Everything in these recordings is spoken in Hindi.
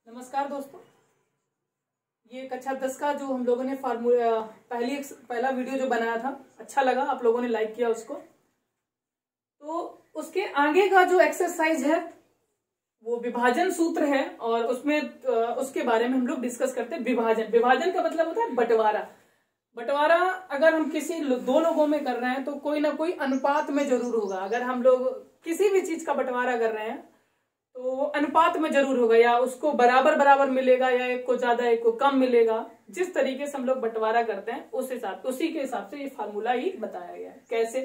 नमस्कार दोस्तों, ये कक्षा 10 का जो हम लोगों ने फार्मूला पहला वीडियो जो बनाया था, अच्छा लगा, आप लोगों ने लाइक किया उसको। तो उसके आगे का जो एक्सरसाइज है वो विभाजन सूत्र है और उसमें उसके बारे में हम लोग डिस्कस करते हैं। विभाजन का मतलब होता है बंटवारा। बंटवारा अगर हम किसी दो लोगों में कर रहे हैं तो कोई ना कोई अनुपात में जरूर होगा। अगर हम लोग किसी भी चीज का बंटवारा कर रहे हैं तो अनुपात में जरूर होगा, या उसको बराबर बराबर मिलेगा, या एक को ज्यादा एक को कम मिलेगा। जिस तरीके से हम लोग बंटवारा करते हैं उसी के हिसाब से ये फार्मूला ही बताया गया है। कैसे?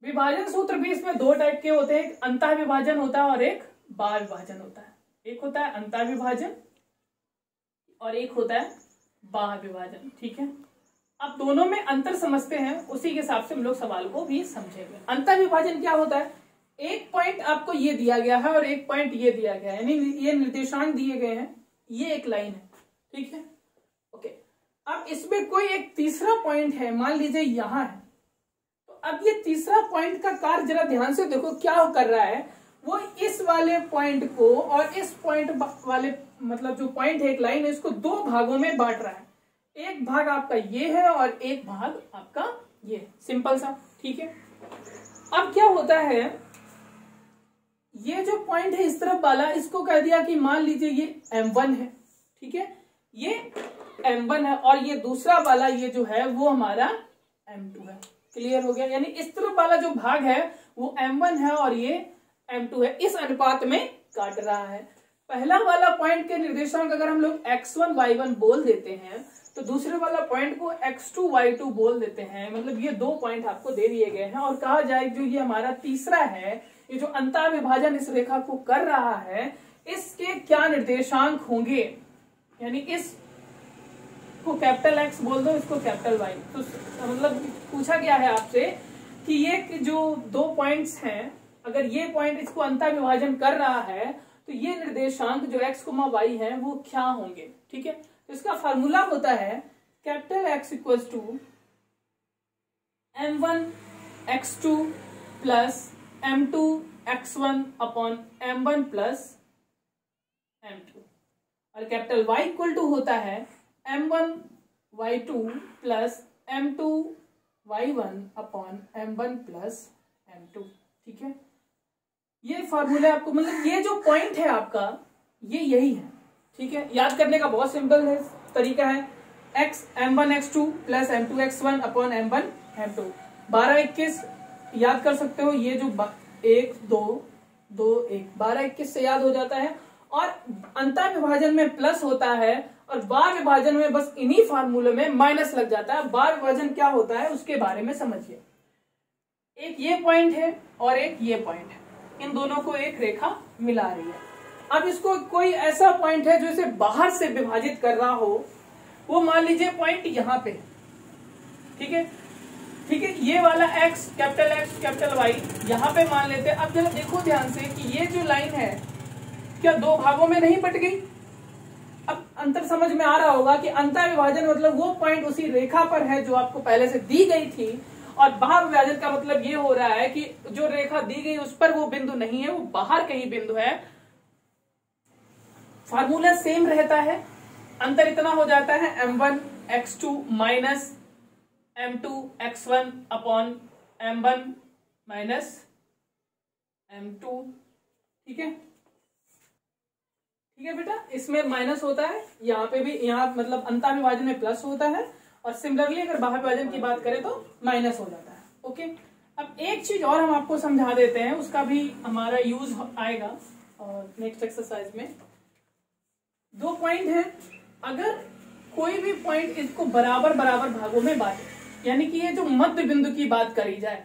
विभाजन सूत्र भी इसमें दो टाइप के होते हैं, एक अंतः विभाजन होता है और एक बाह्य विभाजन होता है। एक होता है अंतः विभाजन और एक होता है बाह्य विभाजन। ठीक है, अब दोनों में अंतर समझते हैं, उसी के हिसाब से हम लोग सवाल को भी समझेंगे। अंतः विभाजन क्या होता है? एक पॉइंट आपको ये दिया गया है और एक पॉइंट ये दिया गया है, यानी ये निर्देशांक दिए गए हैं, ये एक लाइन है। ठीक है, ओके। अब इसमें कोई एक तीसरा पॉइंट है, मान लीजिए यहां है। तो अब ये तीसरा पॉइंट का कार्य जरा ध्यान से देखो क्या कर रहा है। वो इस वाले पॉइंट को और इस पॉइंट वाले, मतलब जो पॉइंट है, एक लाइन है, इसको दो भागों में बांट रहा है। एक भाग आपका ये है और एक भाग आपका ये, सिंपल सा। ठीक है, अब क्या होता है, ये जो पॉइंट है इस तरफ वाला, इसको कह दिया कि मान लीजिए ये M1 है। ठीक है, ये M1 है और ये दूसरा वाला ये जो है वो हमारा M2 है। क्लियर हो गया? यानी इस तरफ वाला जो भाग है वो M1 है और ये M2 है, इस अनुपात में काट रहा है। पहला वाला पॉइंट के निर्देशांक अगर हम लोग X1 Y1 बोल देते हैं तो दूसरे वाला पॉइंट को X2 Y2 बोल देते हैं। मतलब ये दो पॉइंट आपको दे दिए गए हैं और कहा जाए जो ये हमारा तीसरा है, ये जो अंतः विभाजन इस रेखा को कर रहा है, इसके क्या निर्देशांक होंगे। यानी इस को कैपिटल X बोल दो, इसको कैपिटल Y। तो मतलब पूछा गया है आपसे कि ये जो दो पॉइंट्स हैं, अगर ये पॉइंट इसको अंतः विभाजन कर रहा है तो ये निर्देशांक जो X, Y है वो क्या होंगे। ठीक है, तो इसका फार्मूला होता है capital X equals to M1 X2 plus M2 X1 upon M1 plus M2, और कैपिटल Y इक्वल टू होता है M1 Y2 plus M2 Y1 upon M1 plus M2। ठीक है, ये फॉर्मूला आपको, मतलब ये जो पॉइंट है आपका ये यही है। ठीक है, याद करने का बहुत सिंपल है तरीका है, M1 X2 plus M2 X1 upon M1 M2। 12-21 याद कर सकते हो, ये जो 1 2 2 1 12-21 से याद हो जाता है। और अंतः विभाजन में प्लस होता है और बाह्य विभाजन में बस इन्हीं फार्मूले में माइनस लग जाता है। बाह्य विभाजन क्या होता है उसके बारे में समझिए। एक ये पॉइंट है और एक ये पॉइंट है, इन दोनों को एक रेखा मिला रही है। अब इसको कोई ऐसा पॉइंट है जो इसे बाहर से विभाजित कर रहा हो, वो मान लीजिए पॉइंट यहां पे। ठीक है, ठीक है, ये वाला X कैपिटल Y यहां पे मान लेते हैं। अब जरा देखो ध्यान से कि ये जो लाइन है क्या दो भागों में नहीं बट गई। अब अंतर समझ में आ रहा होगा कि अंतः विभाजन मतलब वो पॉइंट उसी रेखा पर है जो आपको पहले से दी गई थी, और बाह्य विभाजन का मतलब ये हो रहा है कि जो रेखा दी गई उस पर वो बिंदु नहीं है, वो बाहर कहीं बिंदु है। फार्मूला सेम रहता है, अंतर इतना हो जाता है M1 X2 minus M2 X1 upon M1 minus M2। ठीक है, ठीक है बेटा, इसमें माइनस होता है, यहाँ पे भी, यहाँ मतलब अंतः विभाजन में प्लस होता है, और सिमिलरली अगर बाह्य विभाजन की बात करें तो माइनस हो जाता है। ओके, अब एक चीज और हम आपको समझा देते हैं, उसका भी हमारा यूज आएगा और नेक्स्ट एक्सरसाइज में। दो पॉइंट हैं, अगर कोई भी पॉइंट इसको बराबर बराबर भागों में बांटे, यानी कि ये जो मध्य बिंदु की बात करी जाए,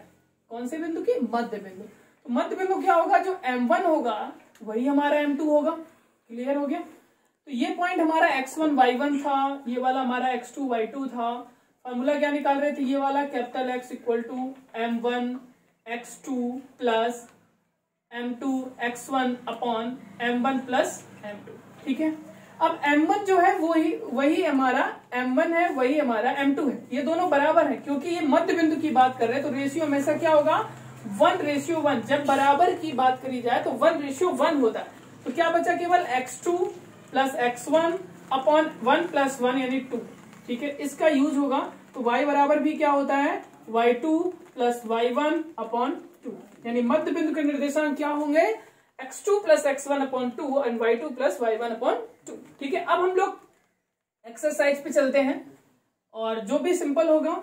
कौन से बिंदु की? मध्य बिंदु। तो मध्य बिंदु क्या होगा? जो M1 होगा वही हमारा M2 होगा। क्लियर हो गया? तो ये पॉइंट हमारा X1 Y1 था, ये वाला हमारा X2 Y2 था। फॉर्मूला क्या निकाल रहे थे? ये वाला capital X equal to M1 X2 plus M2 X1 upon M1 plus M2। ठीक है, अब M1 जो है वही हमारा M1 है, वही हमारा M2 है, ये दोनों बराबर है। क्योंकि ये मध्य बिंदु की बात कर रहे हैं तो रेशियो हमेशा क्या होगा? 1:1। जब बराबर की बात करी जाए तो 1:1 होता है। तो क्या बचा, केवल x2 plus x1 upon 1 plus 1 यानी 2। ठीक है, इसका यूज होगा तो y बराबर भी क्या होता है, y2 प्लस y1 अपॉन 2, यानी मध्य बिंदु के निर्देशांक क्या होंगे, x2 plus x1 upon 2 and y2 plus y1 upon 2। ठीक है, अब हम लोग एक्सरसाइज पे चलते हैं और जो भी सिंपल होगा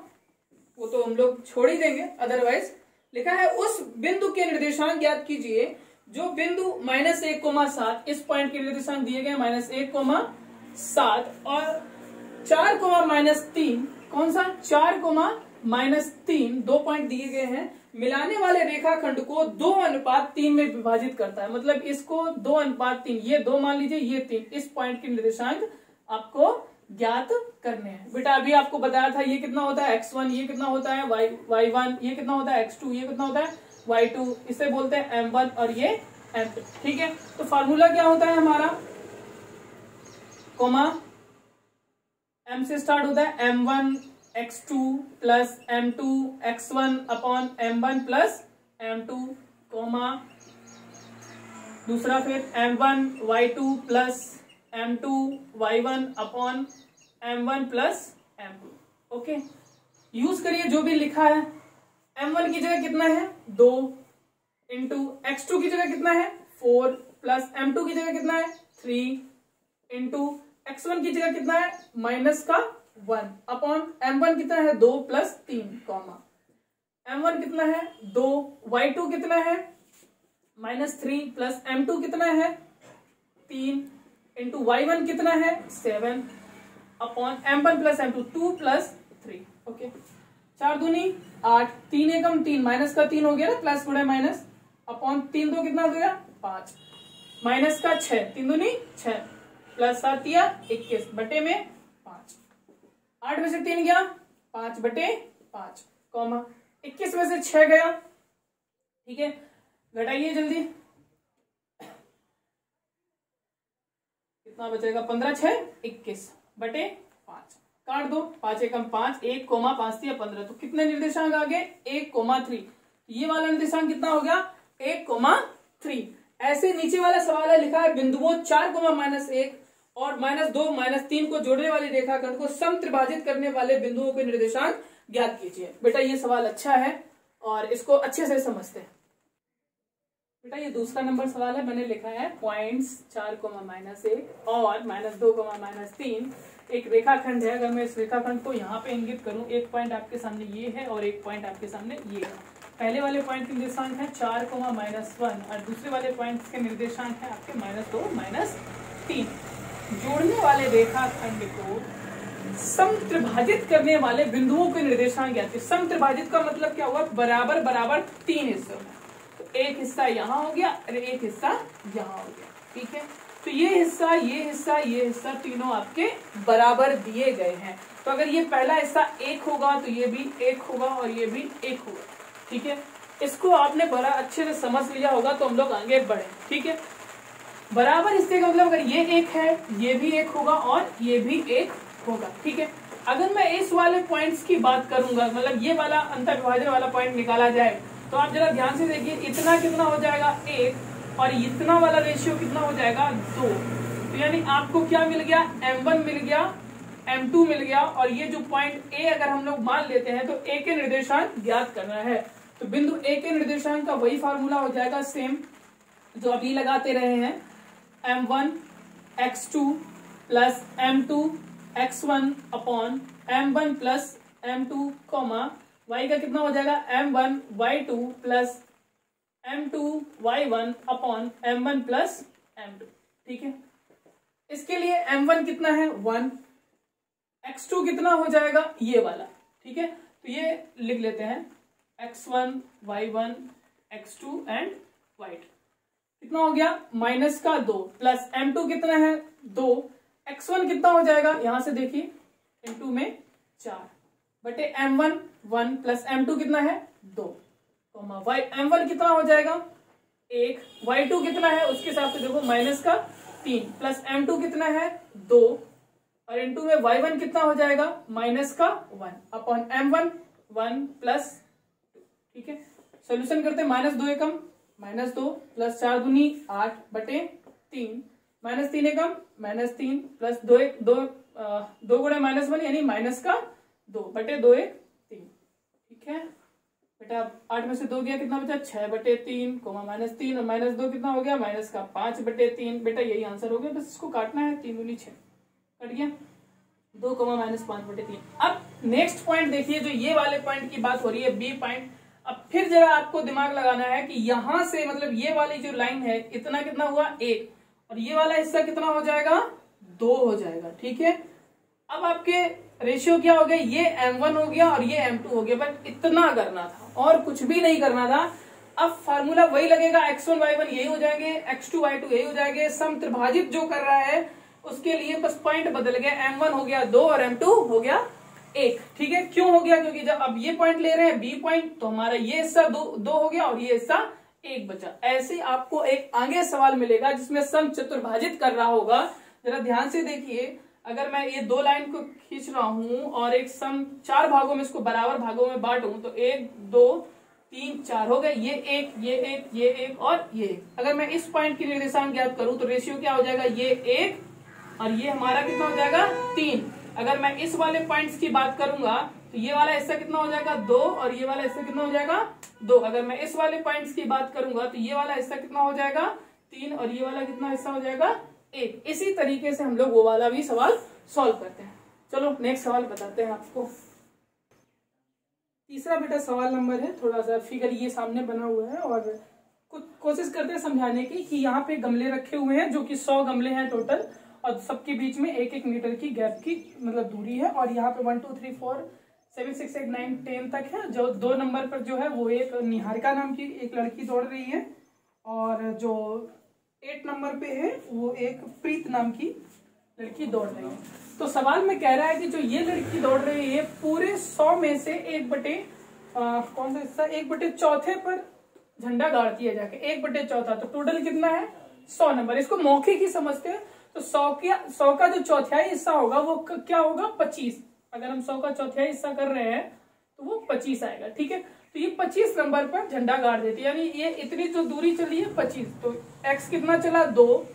वो तो हम लोग छोड़ ही देंगे, अदरवाइज लिखा है उस बिंदु के निर्देशांक ज्ञात कीजिए जो बिंदु -1,7, इस पॉइंट के निर्देशांक दिए गए -1,7 और 4,-3, कौन सा 4,-3, 2 पॉइंट दिए गए हैं, मिलाने वाले रेखाखंड को 2:3 में विभाजित करता है। मतलब इसको 2:3, ये 2 मान लीजिए, ये 3, इस पॉइंट के निर्देशांक आपको ज्ञात करने हैं। बेटा अभी आपको बताया था ये कितना होता है x1, ये कितना होता है y1, ये कितना होता है x2, ये कितना होता है y2, इसे बोलते हैं m1 और ये m2। ठीक है, तो फार्मूला क्या होता है हमारा, कोमा m से स्टार्ट होता है m1 x2 plus m2 x1 upon m1 plus m2, coma दूसरा फिर m1 y2 plus m2 y1 upon m1 plus m2। Okay, use करिए जो भी लिखा है। m1 की जगह कितना है 2 इंटू x2 की जगह कितना है 4 प्लस m2 की जगह कितना है 3 इंटू x1 की जगह कितना है -1 अपॉन m1 कितना है 2 प्लस 3, कॉमा m1 कितना है 2, y2 कितना है -3 प्लस m2 कितना है 3 इंटू y1 कितना है 7 upon m1 plus m2, 2 plus 3। Okay, 4 दूनी 8, 3 एकम 3, माइनस का 3 हो गया ना, प्लस गुणे माइनस, अपॉन 3 2 कितना हो गया 5, माइनस का 6, 3 दूनी 6 प्लस 7 या 21 बटे में 5, 8 में से 3 गया 5 बटे 5, कॉमा 21 में से 6 गया। ठीक है, घटाइए जल्दी, कितना बचेगा 15 6 21 बटे 5, काट दो, 5 एकम 5, 1 कोमा 5 दिया 15, तो कितने निर्देशांक आ गए 1,3। ये वाला निर्देशांक कितना हो गया 1,3। ऐसे नीचे वाला सवाल है, लिखा है बिंदुओं 4,-1 और -2 -3 को जोड़ने वाली रेखाखंड को समत्रिभाजित करने वाले बिंदुओं के निर्देशांक ज्ञात कीजिए। बेटा ये सवाल अच्छा है और इसको अच्छे से समझते हैं। बेटा ये दूसरा नंबर सवाल है, मैंने लिखा है पॉइंट्स 4,-1 और -2, -3 एक रेखाखंड है। अगर मैं इस रेखाखंड को यहाँ पे इंगित करूं, एक पॉइंट आपके सामने ये है और एक पॉइंट आपके सामने ये है। पहले वाले पॉइंट के निर्देशांक है 4,-1 और दूसरे वाले पॉइंट के निर्देशांक है आपके -2, -3। जोड़ने वाले रेखाखंड को समत्रिभाजित करने वाले बिंदुओं के निर्देशांक ज्ञात कीजिए। समत्रिभाजित का मतलब क्या हुआ, बराबर बराबर 3 हिस्सों में, तो एक हिस्सा यहाँ हो गया और एक हिस्सा यहाँ हो गया। ठीक है, तो ये हिस्सा ये हिस्सा ये हिस्सा तीनों आपके बराबर दिए गए हैं। तो अगर ये पहला हिस्सा 1 होगा तो ये भी 1 होगा और ये भी 1 होगा। ठीक है, इसको आपने बड़ा अच्छे से समझ लिया होगा तो हम लोग आगे बढ़े। ठीक है, बराबर हिस्से का मतलब अगर ये 1 है ये भी 1 होगा और ये भी 1 होगा। ठीक है, अगर मैं इस वाले पॉइंट्स की बात करूंगा, मतलब ये वाला अंतर विभाजन वाला पॉइंट निकाला जाए तो आप जरा ध्यान से देखिए, इतना कितना हो जाएगा 1 और इतना वाला रेशियो कितना हो जाएगा 2। तो यानी आपको क्या मिल गया, m1 मिल गया, m2 मिल गया और ये जो पॉइंट A अगर हम लोग मान लेते हैं तो A के निर्देशांक ज्ञात करना है। तो बिंदु A के निर्देशांक का वही फार्मूला हो जाएगा सेम जो अभी लगाते रहे हैं, m1 x2 plus m2 x1 upon m1 plus m2 comma y का कितना हो जाएगा m1 y2 plus m2 y1 upon m1 plus m2। ठीक है, इसके लिए m1 कितना है 1, x2 कितना हो जाएगा ये वाला। ठीक है, तो ये लिख लेते हैं x1 y1 x2 and y2 कितना हो गया -2 प्लस m2 कितना है 2, x1 कितना हो जाएगा यहां से देखिए इंटू में 4 बटे m1 1 प्लस m2 कितना है 2 कोमा m1 कितना हो जाएगा 1, y2 कितना है उसके हिसाब से देखो -3 प्लस m2 कितना है 2 और इंटू में y1 कितना हो जाएगा -1 अपॉन m1 1 प्लस 2। ठीक है, सोल्यूशन करते हैं -2 एकम -2 प्लस 4 दूनी 8 बटे 3, -3 एकम -3 प्लस 2 1 2 2 गुणे -1 यानी -2/2 3। ठीक है बेटा, 8 में से 2 गया कितना बचा 6/3 -3 और -2 कितना हो गया -5/3। बेटा यही आंसर हो गया, बस इसको काटना है। 3 दूनी 6 कट गया 2 -5/3। अब नेक्स्ट पॉइंट देखिए, जो ये वाले पॉइंट की बात हो रही है बी पॉइंट। अब फिर जरा आपको दिमाग लगाना है कि यहां से मतलब ये वाली जो लाइन है इतना कितना हुआ 1 और ये वाला हिस्सा कितना हो जाएगा 2 हो जाएगा। ठीक है, अब आपके रेशियो क्या हो गया, ये m1 हो गया और ये m2 हो गया। बट इतना करना था और कुछ भी नहीं करना था। अब फार्मूला वही लगेगा, x1 y1 यही हो जाएंगे, x2 y2 यही हो जाएंगे। सम त्रिभाजित जो कर रहा है उसके लिए बस पॉइंट बदल गया, m1 हो गया 2 और m2 हो गया 1। ठीक है, क्यों हो गया, क्योंकि जब अब ये पॉइंट ले रहे हैं b पॉइंट तो हमारा ये हिस्सा 2 हो गया और ये हिस्सा 1 बचा। ऐसे आपको एक आगे सवाल मिलेगा जिसमें सम चतुर्भाजित कर रहा होगा। जरा ध्यान से देखिए, अगर मैं ये 2 लाइन को खींच रहा हूं और एक सम 4 भागों में इसको बराबर भागों में बांटूं तो 1 2 3 4 हो गए, ये 1 ये 1 ये 1 और ये 1। अगर मैं इस पॉइंट की निर्देशांक ज्ञात करूं तो रेशियो क्या हो जाएगा, ये 1 और ये हमारा कितना हो जाएगा 3। अगर मैं इस वाले पॉइंट्स की बात करूंगा तो ये वाला हिस्सा कितना हो जाएगा 2 और ये वाला हिस्सा कितना हो जाएगा 2। अगर मैं इस वाले पॉइंट्स की बात करूंगा तो ये वाला हिस्सा कितना हो जाएगा 3 और ये वाला कितना हिस्सा हो जाएगा 1। इसी तरीके से हम लोग वो वाला भी सवाल सॉल्व करते हैं। चलो नेक्स्ट सवाल बताते हैं आपको। तीसरा बेटा सवाल नंबर है, थोड़ा सा फिगर ये सामने बना हुआ है और कुछ कोशिश करते हैं समझाने की कि यहाँ पे गमले रखे हुए हैं जो कि 100 गमले हैं टोटल और सबके बीच में 1-1 मीटर की गैप की मतलब दूरी है। और यहाँ पे 1 2 3 4 7 6 8 9 10 तक है। जो 2 नंबर पर जो है वो एक निहारिका नाम की एक लड़की दौड़ रही है और जो 8 नंबर पे है वो एक प्रीत नाम की लड़की दौड़ रही है। तो सवाल में कह रहा है कि जो ये लड़की दौड़ रही है पूरे 100 में से 1/कौन सा हिस्सा 1/4 पर झंडा गाड़ती है जाके 1/4। तो टोटल कितना है 100 नंबर। इसको मौखिक ही समझते हैं तो 100 का जो चौथाई हिस्सा होगा वो क्या होगा 25। अगर हम 100 का चौथाई हिस्सा कर रहे हैं तो वो 25 आएगा। ठीक है, तो ये 25 नंबर पर झंडा गाड़ देती है, यानी ये इतनी जो दूरी चली है 25। तो x कितना चला 2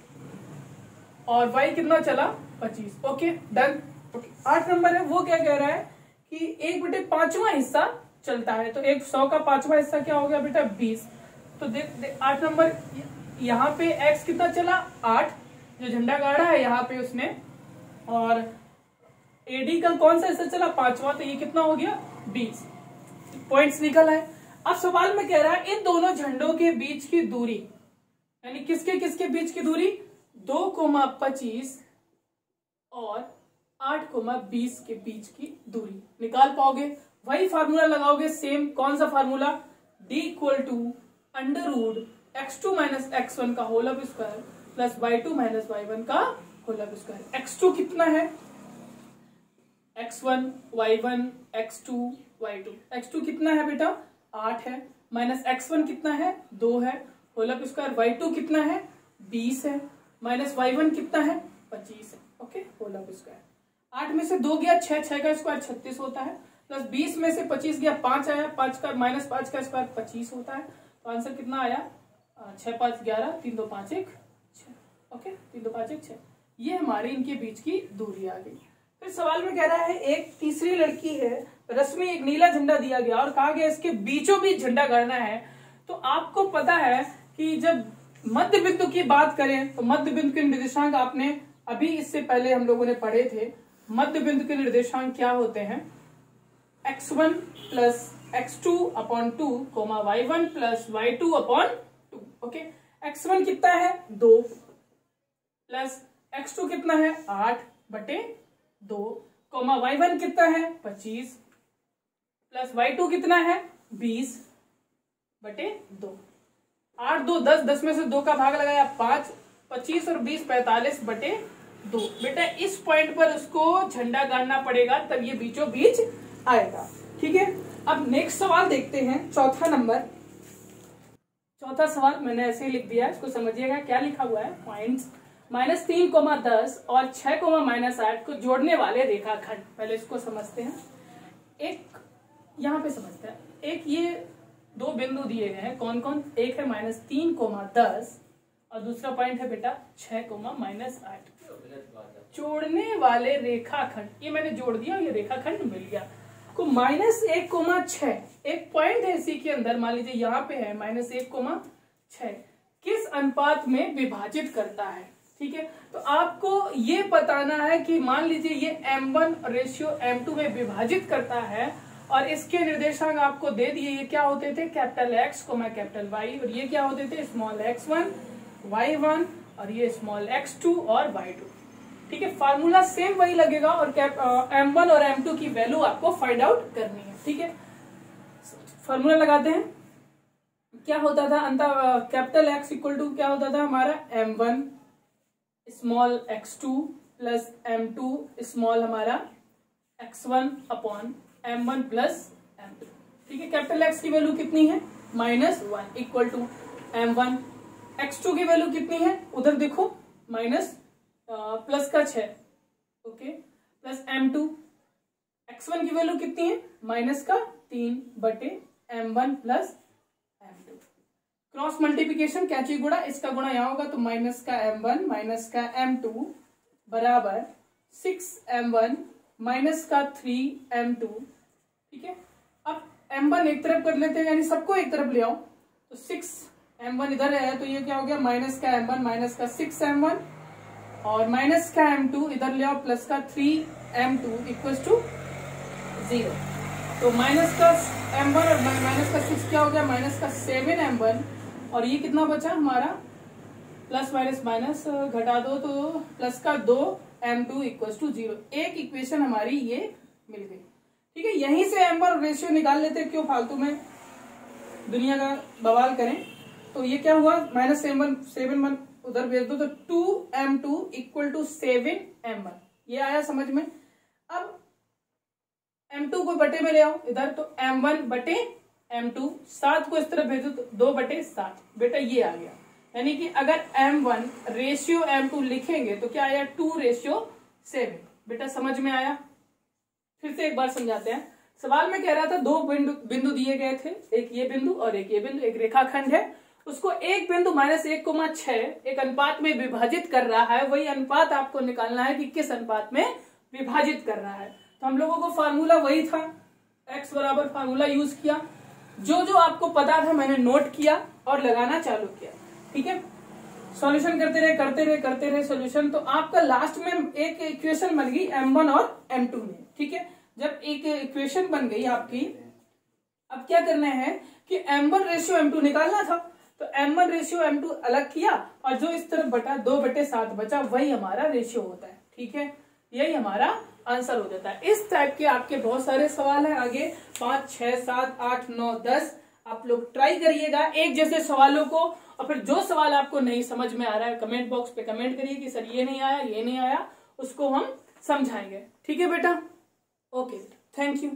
और y कितना चला 25। Okay done. ओके 8 नंबर है, वो क्या कह रहा है कि 1/5वां हिस्सा चलता है। तो 100 का 5वां हिस्सा क्या हो गया बेटा 20। तो देख 8 नंबर यहाँ पे x कितना चला 8 जो झंडा गाड़ा है यहाँ पे उसने, और एडी का कौन सा हिस्सा चला 5वां, तो ये कितना हो गया 20 पॉइंट्स निकल आए। अब सवाल में कह रहा है इन दोनों झंडों के बीच की दूरी, यानी किसके किसके बीच की दूरी 2,25 और 8,20 के बीच की दूरी निकाल पाओगे। वही फार्मूला लगाओगे सेम, कौन सा फार्मूला d = √x2 - x1 का whole square plus y2 - y1 का होल स्क्वायर। x2 कितना है x1 y1 x2 y2। x2 कितना है बेटा 8 है, माइनस x1 कितना है 2 है, होल स्क्वायर y2 कितना है 20 है, माइनस y1 कितना है 25 है। ओके होल स्क्वायर 8 में से 2 गया 6, 6 का स्क्वायर 36 होता है, प्लस 20 में से 25 गया 5 आया, 5 का माइनस 5 का स्क्वायर 25 होता है। तो आंसर कितना आया 6 5 11 3 2 5 1 6। ओके 3 2 5 1 6, ये हमारी इनके बीच की दूरी आ गई। फिर सवाल में कह रहा है एक तीसरी लड़की है, रस्मी एक नीला झंडा दिया गया और कहा गया इसके बीचों बीच झंडा गाड़ना है। तो आपको पता है कि जब मध्य बिंदु की बात करें तो मध्य बिंदु के निर्देशांक आपने अभी इससे पहले हम लोगों ने पढ़े थे। मध्य बिंदु के निर्देशांक क्या होते हैं x1 + x2/2, y1 + y2/2। Okay x1 कितना है 2 प्लस x2 कितना है 8/2, y1 कितना है 25 प्लस y2 कितना है 20/2। 8 2 10, 10 में से 2 का भाग लगाया 5, 25 और 20 45/2। बेटा इस पॉइंट पर उसको झंडा गाड़ना पड़ेगा तब ये बीचों बीच आएगा। ठीक है, अब नेक्स्ट सवाल देखते हैं, चौथा नंबर। चौथा सवाल मैंने ऐसे ही लिख दिया है, इसको समझिएगा क्या लिखा हुआ है। पॉइंट्स -3, 10 और 6, -8 को जोड़ने वाले रेखाखंड। पहले इसको समझते हैं, एक यहाँ पे समझते हैं। एक ये 2 बिंदु दिए गए हैं, कौन कौन, एक है -3, 10 और दूसरा पॉइंट है बेटा 6, -8। जोड़ने वाले रेखाखंड, ये मैंने जोड़ दिया, ये रेखाखंड मिल गया को -1, 6 एक पॉइंट है इसी के अंदर, मान लीजिए यहाँ पे है -1, 6 किस अनुपात में विभाजित करता है। ठीक है, तो आपको ये बताना है कि मान लीजिए ये M1:M2 में विभाजित करता है और इसके निर्देशांक आपको दे दिए, ये क्या होते थे X, Y, और ये क्या होते थे x1, y1 और ये x2 और y2। ठीक है, फार्मूला सेम वही लगेगा और M1 और M2 की वैल्यू आपको फाइंड आउट करनी है। ठीक है, फार्मूला लगाते हैं। क्या होता था अंतर X इक्वल टू क्या होता था हमारा M1 x2 प्लस M2 हमारा x1 upon M1 plus M2। ठीक है, X की वैल्यू कितनी है -1 इक्वल टू M1, x2 की वैल्यू कितनी है उधर देखो प्लस का 6, ओके, प्लस M2, x1 की वैल्यू कितनी है -3 बटे M1 plus M2। Cross multiplication कैची गुणा, इसका गुणा यहाँ होगा तो -M1 -M2 बराबर 6M1 -3M2। ठीक है, अब M1 एक तरफ कर लेते हैं, यानी सबको एक तरफ ले आओ, तो 6M1 इधर है तो ये क्या हो गया -M1 -6M1 और -M2 इधर ले आओ प्लस का 3M2 इक्वल्स टू 0। तो -M1 और -6 क्या हो गया -7M1 और ये कितना बचा हमारा प्लस माइनस घटा दो तो प्लस का 2M2 इक्वल्स टू 0। एक इक्वेशन हमारी ये मिल गई। ठीक है, यहीं से M1 रेशियो निकाल लेते, क्यों फालतू में दुनिया का बवाल करें। तो ये क्या हुआ -7M1 उधर भेज दो तो 2M2 इक्वल टू 7M1, ये आया समझ में। अब M2 को बटे में ले आओ इधर, तो M1 बटे M2, 7 को इस तरफ भेजो तो 2/7 बेटा ये आ गया। यानी कि अगर M1 रेशियो M2 लिखेंगे तो क्या आया 2:7। बेटा समझ में आया। फिर से एक बार समझाते हैं। सवाल में कह रहा था दो बिंदु दिए गए थे, एक ये बिंदु और एक ये बिंदु, एक रेखाखंड है, उसको एक बिंदु -1,6 एक अनुपात में विभाजित कर रहा है। वही अनुपात आपको निकालना है कि किस अनुपात में विभाजित कर रहा है। तो हम लोगों को फार्मूला वही था, x बराबर फार्मूला यूज किया, जो जो आपको पता था मैंने नोट किया और लगाना चालू किया। ठीक है, सॉल्यूशन करते रहे सॉल्यूशन। तो आपका लास्ट में एक इक्वेशन बन गई M1 और M2 में। ठीक है, जब एक इक्वेशन बन गई आपकी, अब क्या करना है कि M1 रेशियो M2 निकालना था, तो M1 रेशियो M2 अलग किया और जो इस तरफ बटा 2/7 बचा वही हमारा रेशियो होता है। ठीक है, यही हमारा आंसर हो जाता है। इस टाइप के आपके बहुत सारे सवाल हैं आगे, 5, 6, 7, 8, 9, 10 आप लोग ट्राई करिएगा एक जैसे सवालों को। और फिर जो सवाल आपको नहीं समझ में आ रहा है कमेंट बॉक्स पे कमेंट करिए कि सर ये नहीं आया, उसको हम समझाएंगे। ठीक है बेटा, ओके, थैंक यू।